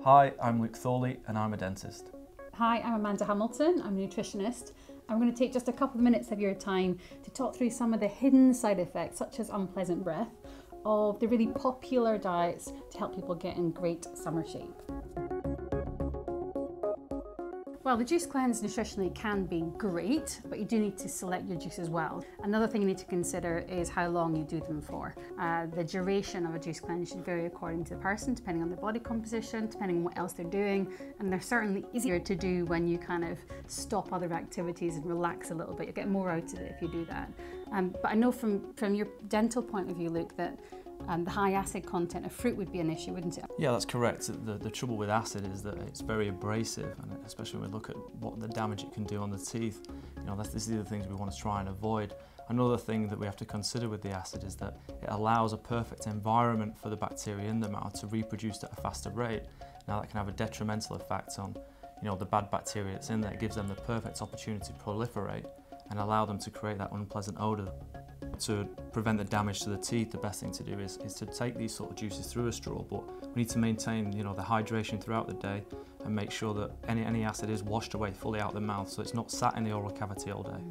Hi, I'm Luke Thorley and I'm a dentist. Hi, I'm Amanda Hamilton, I'm a nutritionist. I'm going to take just a couple of minutes of your time to talk through some of the hidden side effects, such as unpleasant breath, of the really popular diets to help people get in great summer shape. Well, the juice cleanse nutritionally can be great, but you do need to select your juices well. Another thing you need to consider is how long you do them for. The duration of a juice cleanse should vary according to the person, depending on their body composition, depending on what else they're doing, and they're certainly easier to do when you kind of stop other activities and relax a little bit. You'll get more out of it if you do that. But I know from your dental point of view, Luke, that the high acid content of fruit would be an issue, wouldn't it? Yeah, that's correct. The trouble with acid is that it's very abrasive, and especially when we look at what the damage it can do on the teeth, these are the things we want to try and avoid. Another thing that we have to consider with the acid is that it allows a perfect environment for the bacteria in the mouth to reproduce at a faster rate. Now that can have a detrimental effect on the bad bacteria that's in there. It gives them the perfect opportunity to proliferate and allow them to create that unpleasant odour. To prevent the damage to the teeth, the best thing to do is to take these sort of juices through a straw, but we need to maintain the hydration throughout the day and make sure that any acid is washed away fully out the mouth, so it's not sat in the oral cavity all day.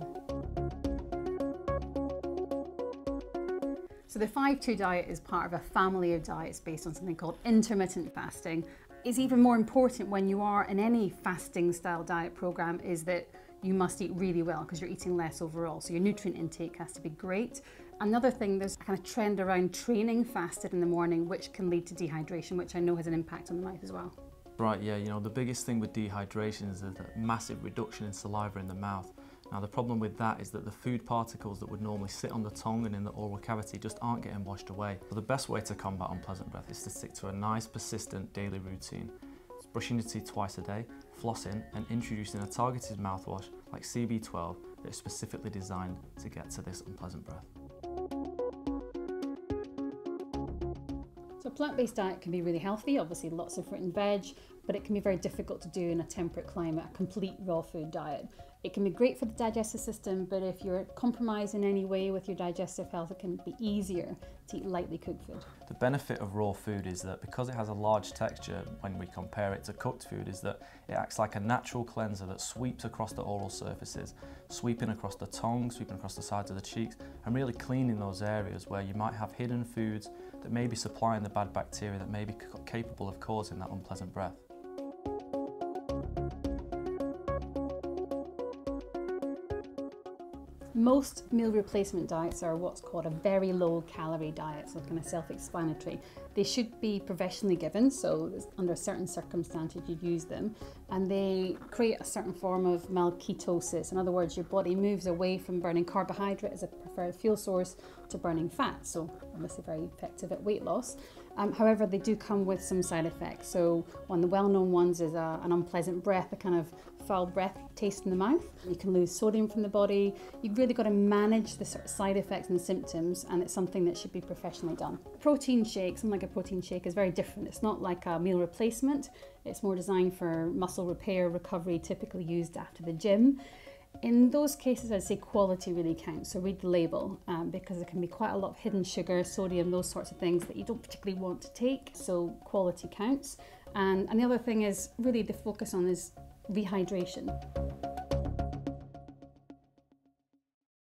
So the 5-2 diet is part of a family of diets based on something called intermittent fasting. It's even more important when you are in any fasting style diet program is that you must eat really well because you're eating less overall. So your nutrient intake has to be great. Another thing, there's a kind of trend around training fasted in the morning, which can lead to dehydration, which I know has an impact on the mouth as well. Right, yeah, the biggest thing with dehydration is the massive reduction in saliva in the mouth. Now the problem with that is that the food particles that would normally sit on the tongue and in the oral cavity just aren't getting washed away. So the best way to combat unpleasant breath is to stick to a nice, persistent daily routine. It's brushing your teeth twice a day, flossing, and introducing a targeted mouthwash like CB12 that is specifically designed to get to this unpleasant breath. So a plant-based diet can be really healthy, obviously lots of fruit and veg, but it can be very difficult to do in a temperate climate, a complete raw food diet. It can be great for the digestive system, but if you're compromised in any way with your digestive health, it can be easier to eat lightly cooked food. The benefit of raw food is that because it has a large texture when we compare it to cooked food, is that it acts like a natural cleanser that sweeps across the oral surfaces, sweeping across the tongue, sweeping across the sides of the cheeks, and really cleaning those areas where you might have hidden foods that may be supplying the bad bacteria that may be capable of causing that unpleasant breath. Most meal replacement diets are what's called a very low calorie diet, so kind of self-explanatory. They should be professionally given, so under certain circumstances you'd use them, and they create a certain form of mild ketosis. In other words, your body moves away from burning carbohydrate as a preferred fuel source to burning fat, so obviously very effective at weight loss. However, they do come with some side effects. So one of the well-known ones is an unpleasant breath, a kind of foul breath taste in the mouth. You can lose sodium from the body. You've really got to manage the sort of side effects and the symptoms, and it's something that should be professionally done. Protein shake, something like a protein shake, is very different. It's not like a meal replacement. It's more designed for muscle repair, recovery, typically used after the gym. In those cases, I'd say quality really counts, so read the label because there can be quite a lot of hidden sugar, sodium, those sorts of things that you don't particularly want to take, so quality counts. And the other thing is really the focus on is rehydration.